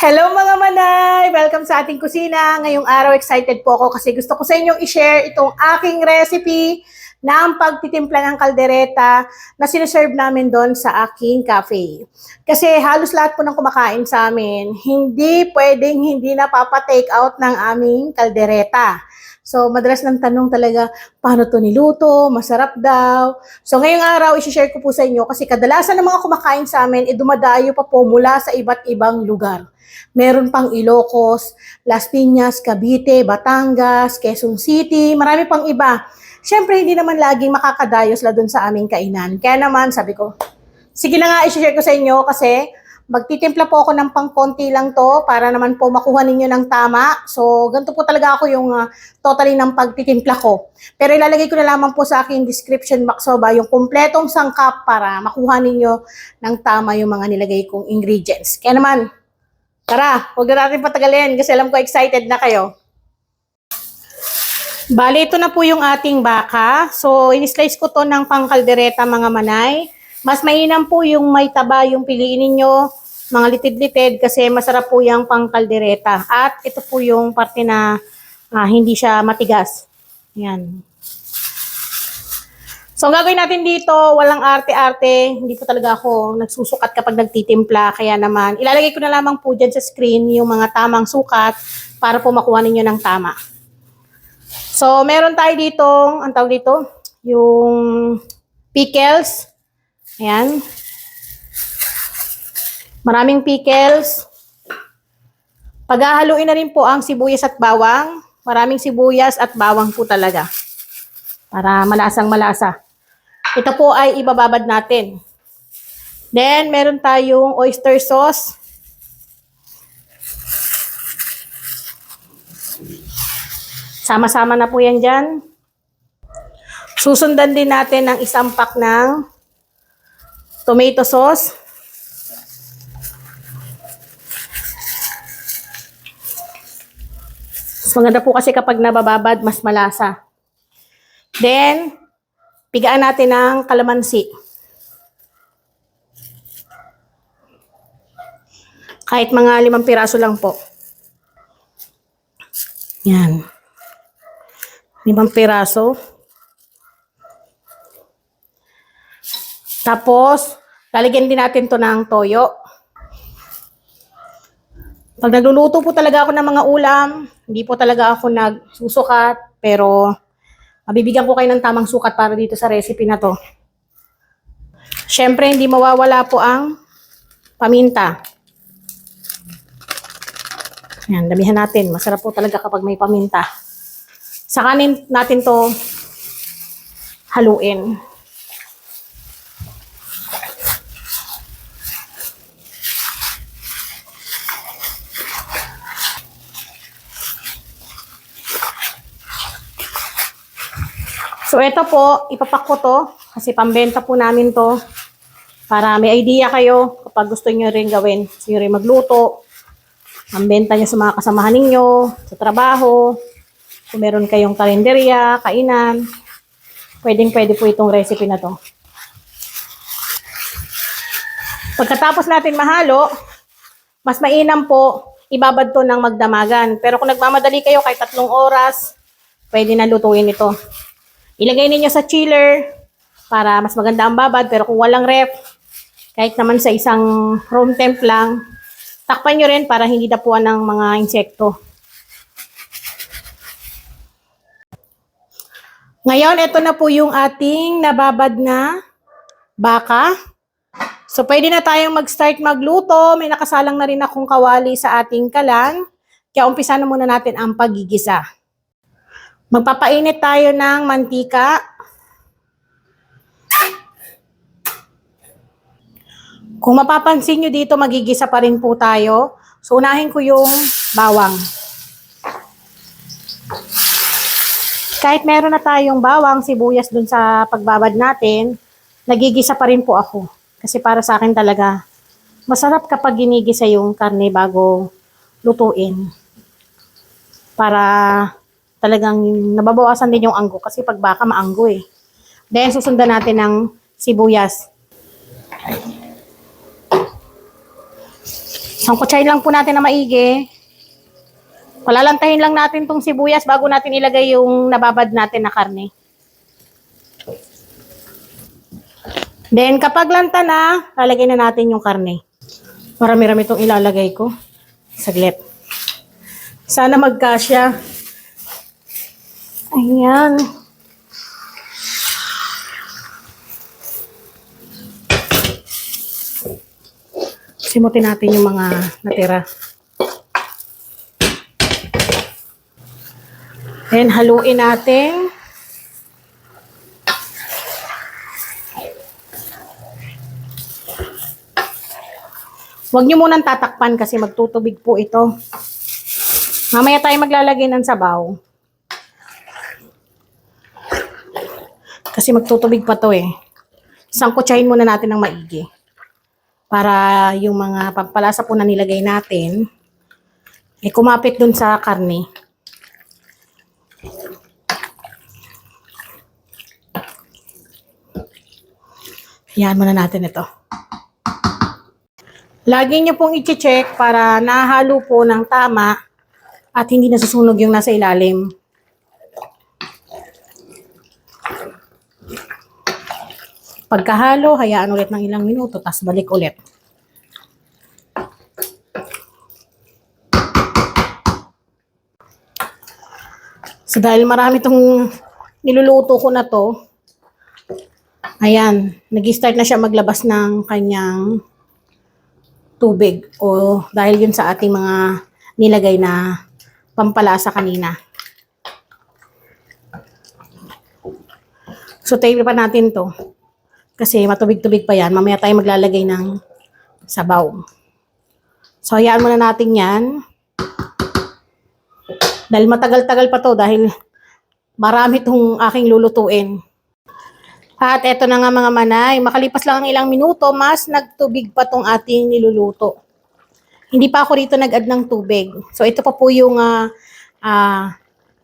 Hello mga manay! Welcome sa ating kusina. Ngayong araw excited po ako kasi gusto ko sa inyong i-share itong aking recipe ng pagtitimpla ng kaldereta na sineserve namin doon sa aking cafe. Kasi halos lahat po ng kumakain sa amin, hindi pwedeng hindi napapa-take out ng aming kaldereta. So, madalas ng tanong talaga, paano to niluto? Masarap daw. So, ngayong araw, isi-share ko po sa inyo kasi kadalasan ng mga kumakain sa amin, dumadayo pa po mula sa iba't ibang lugar. Meron pang Ilocos, Las Piñas, Cavite, Batangas, Quezon City, marami pang iba. Siyempre, hindi naman laging makakadayo sila dun sa aming kainan. Kaya naman, sabi ko, sige na nga, isi-share ko sa inyo kasi magtitimpla po ako ng pang-konti lang to para naman po makuha ninyo ng tama. So, ganito po talaga ako yung totally ng pagtitimpla ko. Pero ilalagay ko na lamang po sa aking description box ba yung kumpletong sangkap para makuha ninyo ng tama yung mga nilagay kong ingredients. Kaya naman, tara, huwag na natin patagalin kasi alam ko excited na kayo. Bale, ito na po yung ating baka. So, in-slice ko to ng pangkaldereta mga manay. Mas mainam po yung may taba yung piliin ninyo, mga litid-litid kasi masarap po yung pangkaldereta. At ito po yung parte na hindi siya matigas. Yan. So, ang gagawin natin dito, walang arte-arte. Hindi po talaga ako nagsusukat kapag nagtitimpla. Kaya naman, ilalagay ko na lamang po dyan sa screen yung mga tamang sukat para po makuha ninyo ng tama. So, meron tayo dito, ang tawag dito, yung pickles. Ayan. Maraming pickles. Paghahaluin na rin po ang sibuyas at bawang. Maraming sibuyas at bawang po talaga. Para malasang malasa. Ito po ay ibababad natin. Then, meron tayong oyster sauce. Sama-sama na po yan dyan. Susundan din natin ng isang pack ng tomato sauce. Mas maganda po kasi kapag nabababad, mas malasa. Then, pigaan natin ng kalamansi. Kahit mga 5 piraso lang po. Yan. 5 piraso. Tapos, lalagyan din natin to ng toyo. Pag nagluluto po talaga ako ng mga ulam, hindi po talaga ako nagsusukat, pero mabibigyan ko kayo ng tamang sukat para dito sa recipe na to. Siyempre, hindi mawawala po ang paminta. Yan, damihan natin. Masarap po talaga kapag may paminta. Sakanin natin to haluin. So, ito po, ipapak ko to kasi pambenta po namin to para may idea kayo kapag gusto nyo rin gawin. Gusto nyo rin magluto, pambenta nyo sa mga kasamahan ninyo, sa trabaho, kung meron kayong karinderya, kainan, pwedeng-pwede po itong recipe na to. Pagkatapos natin mahalo, mas mainam po, ibabad to ng magdamagan. Pero kung nagmamadali kayo kahit 3 oras, pwede na lutuin ito. Ilagay ninyo sa chiller para mas maganda ang babad. Pero kung walang ref, kahit naman sa isang room temp lang, takpan nyo rin para hindi dapuan ng mga insekto. Ngayon, ito na po yung ating nababad na baka. So, pwede na tayong mag-start magluto. May nakasalang na rin akong kawali sa ating kalan. Kaya umpisa na muna natin ang paggigisa. Magpapainit tayo ng mantika. Kung mapapansin nyo dito, magigisa pa rin po tayo. So, unahin ko yung bawang. Kahit meron na tayong bawang, sibuyas dun sa pagbabad natin, nagigisa pa rin po ako. Kasi para sa akin talaga, masarap kapag ginigisa yung karne bago lutuin. Para talagang nababawasan din yung anggo kasi pag baka maanggo eh. Then susundan natin ng sibuyas. Sangkutsahin lang po natin na maigi. Palalantahin lang natin tong sibuyas bago natin ilagay yung nababad natin na karne. Then, kapag lanta na, lalagay na natin yung karne. Marami-rami itong ilalagay ko. Saglit. Sana magkasya. Ayan. Simutin natin yung mga natira. Then, haluin natin. Huwag nyo munang tatakpan kasi magtutubig po ito. Mamaya tayo maglalagay ng sabaw. Kasi magtutubig pa to eh. Sangkutsahin muna natin ng maigi. Para yung mga pampalasa po na nilagay natin, eh kumapit dun sa karne. Hayaan muna natin ito. Lagi nyo pong i-check para nahalo po ng tama at hindi nasusunog yung nasa ilalim. Pagkahalo, hayaan ulit ng ilang minuto, tas balik ulit. So dahil marami itong niluluto ko na to, ayan, nag-start na siya maglabas ng kanyang tubig o dahil yun sa ating mga nilagay na pampalasa kanina. So tayo pa natin to. Kasi matubig-tubig pa yan. Mamaya tayo maglalagay ng sabaw. So, hayaan muna natin yan. Dahil matagal-tagal pa to dahil marami itong aking lulutuin. At eto na nga mga manay. Makalipas lang ang ilang minuto, mas nagtubig pa tong ating niluluto. Hindi pa ako rito nag-add ng tubig. So, ito pa po yung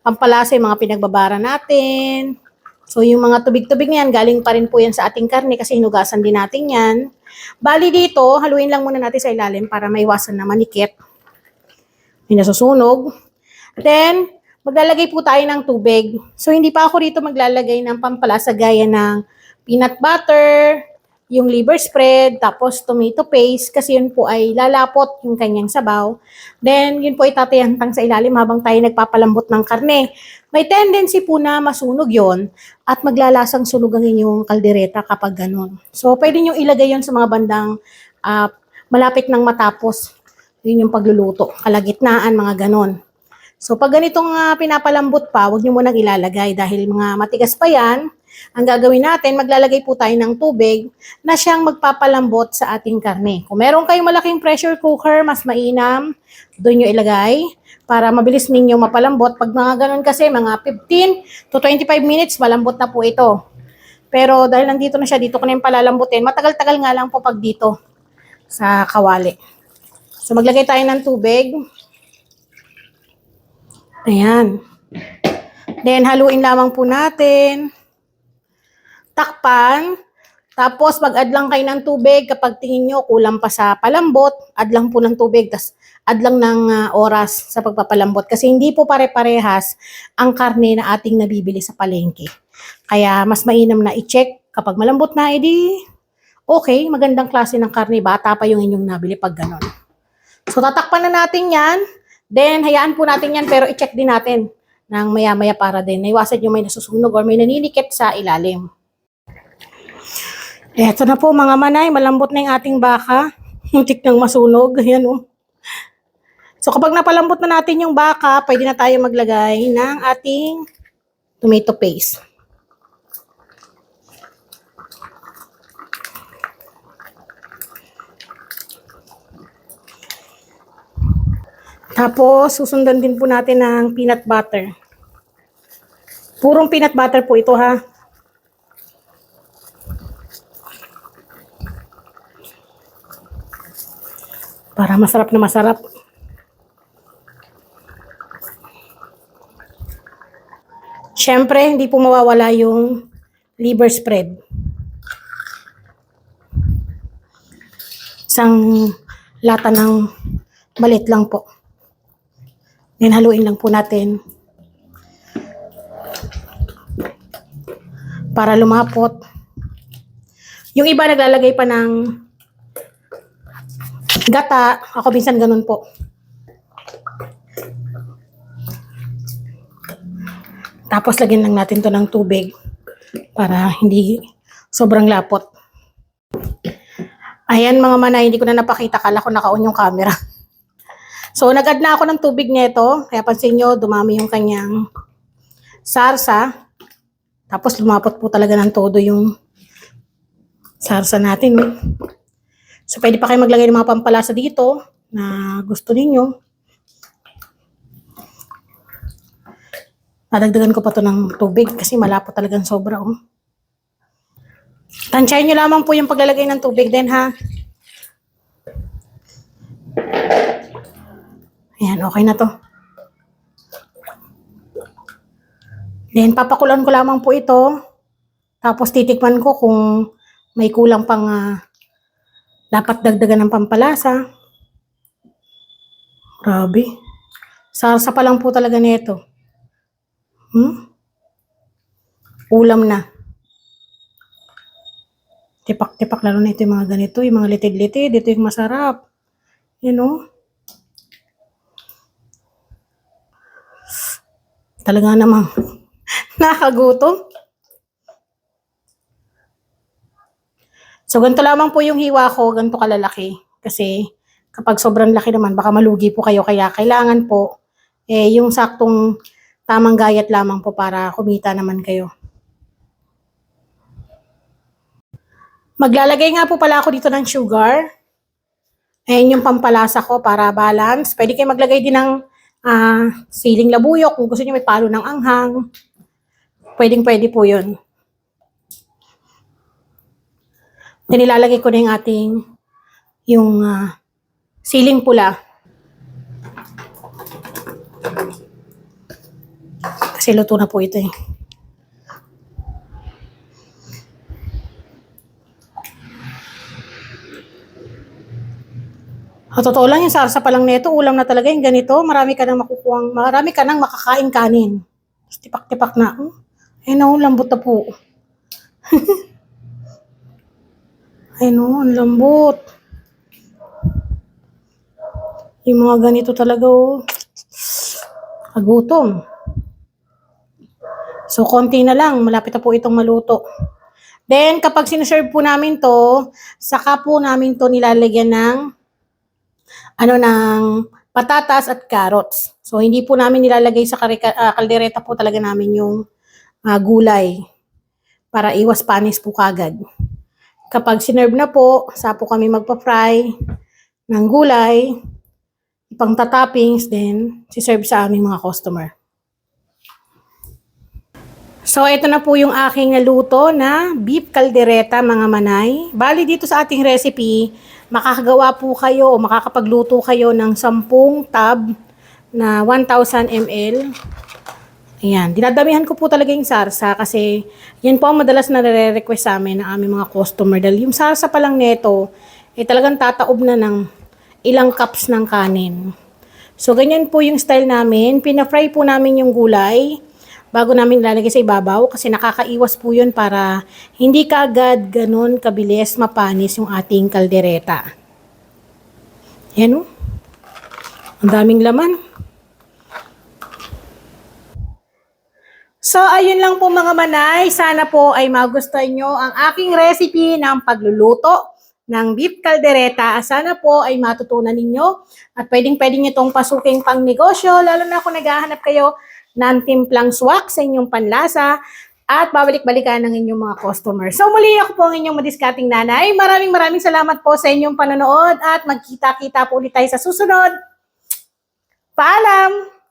pampalasa, yung mga pinagbabara natin. So, yung mga tubig-tubig niyan, galing pa rin po yan sa ating karne kasi hinugasan din natin yan. Bali dito, haluin lang muna natin sa ilalim para maiwasan na manikit. May nasusunog. Then, maglalagay po tayo ng tubig. So, hindi pa ako rito maglalagay ng pampalasa gaya ng peanut butter, yung liver spread, tapos tomato paste, kasi yun po ay lalapot yung kanyang sabaw. Then, yun po itatayantang sa ilalim habang tayo nagpapalambot ng karne. May tendency po na masunog yon at maglalasang sunog ang inyong kaldereta kapag ganun. So, pwede nyo ilagay yon sa mga bandang malapit ng matapos. Yun yung pagluluto. Kalagitnaan, mga ganun. So, pag ganitong pinapalambot pa, huwag nyo munang ilalagay dahil mga matigas pa yan. Ang gagawin natin, maglalagay po tayo ng tubig na siyang magpapalambot sa ating karne. Kung meron kayong malaking pressure cooker, mas mainam, doon nyo ilagay para mabilis ninyo mapalambot. Pag mga ganun kasi, mga 15 to 25 minutes, malambot na po ito. Pero dahil nandito na siya, dito ko na yung palalambutin, matagal-tagal nga lang po pag dito sa kawali. So, maglagay tayo ng tubig. Ayan. Then, haluin lamang po natin. Takpan. Tapos, mag-add lang kayo ng tubig. Kapag tingin nyo, kulang pa sa palambot, add lang po ng tubig. Tapos, add lang ng oras sa pagpapalambot. Kasi hindi po pare-parehas ang karne na ating nabibili sa palengke. Kaya, mas mainam na i-check. Kapag malambot na, edi okay, magandang klase ng karne. Bata pa yung inyong nabili pag ganon. So, tatakpan na natin yan. Then, hayaan po natin yan, pero i-check din natin ng maya-maya para din. Naiwasan yung may nasusunog or may naninikit sa ilalim. Eto na po mga manay, malambot na yung ating baka. Muntik nang masunog. Ayan o. So, kapag napalambot na natin yung baka, pwede na tayo maglagay ng ating tomato paste. Tapos, susundan din po natin ng peanut butter. Purong peanut butter po ito ha. Para masarap na masarap. Siyempre, hindi po mawawala yung liver spread. Isang lata ng maliit lang po. Then haluin lang po natin para lumapot. Yung iba naglalagay pa ng gata. Ako minsan ganun po. Tapos lagyan lang natin to ng tubig para hindi sobrang lapot. Ayan mga manay, hindi ko na napakita. Kala ko naka-on yung camera. So nag-add na ako ng tubig nito. Kaya pansin nyo, dumami yung kanyang sarsa. Tapos lumapot po talaga ng todo yung sarsa natin. So pwede pa kayo maglagay ng mga pampalasa dito na gusto ninyo. Nadagdagan ko pa to ng tubig kasi malapot talagang sobra. Oh. Tansyahin nyo lamang po yung paglalagay ng tubig din ha. Ayan, okay na to. Then papakulan ko lamang po ito. Tapos titikman ko kung may kulang pang dapat dagdagan ng pampalasa. Grabe. Sarsa pa lang po talaga nito. Ulam na. Tipak-tipak lalo na ito yung mga ganito, yung mga litid-litid, ito yung masarap. You know? Talaga namang nakagutom. So, ganito lamang po yung hiwa ko, ganito kalalaki. Kasi, kapag sobrang laki naman, baka malugi po kayo. Kaya, kailangan po, yung saktong tamang gayat lamang po para kumita naman kayo. Maglalagay nga po pala ako dito ng sugar. Ayan yung pampalasa ko para balance. Pwede kayo maglagay din ng siling labuyok kung gusto niyo may palo ng anghang. Pwedeng-pwede po yun. Then ilalagay ko na yung ating siling pula. Kasi luto na po ito eh. Totoo lang yung sarsa pa lang nito, ulam na talaga yung ganito. Marami ka nang makakain kanin. Tipak-tipak na. Ayun o, lambot na po. Ayun o, ang lambot. Yung mga ganito talaga o. Kagutom. So, konti na lang. Malapit na po itong maluto. Then, kapag sinuserve po namin to, saka po namin to nilalagyan ng patatas at carrots. So, hindi po namin nilalagay sa kaldereta po talaga namin yung gulay para iwas panis po kagad. Kapag sinerve na po, sa po kami magpa-fry ng gulay, ipang toppings, then siserve sa aming mga customer. So, ito na po yung aking naluto na beef caldereta mga manay. Bali dito sa ating recipe, makakagawa po kayo o makakapagluto kayo ng 10 tub na 1,000 ml. Ayan, dinadamihan ko po talaga yung sarsa kasi yan po ang madalas na nare-request sa amin ng aming mga customer. Dahil yung sarsa pa lang neto, talagang tataob na ng ilang cups ng kanin. So, ganyan po yung style namin. Pina-fry po namin yung gulay bago namin lalagay sa ibabaw kasi nakakaiwas po yun para hindi kaagad ganun kabilis mapanis yung ating kaldereta. Yan o. Ang daming laman. So, ayun lang po mga manay. Sana po ay magustuhan nyo ang aking recipe ng pagluluto ng beef caldereta. Sana po ay matutunan ninyo at pwedeng-pwede nyo itong pasuking pang negosyo, lalo na kung naghahanap kayo ng timplang swak sa inyong panlasa at babalik-balikan ng inyong mga customers. So muli ako po ang inyong madiscarding nanay. Maraming salamat po sa inyong panonood at magkita-kita po ulit tayo sa susunod. Paalam!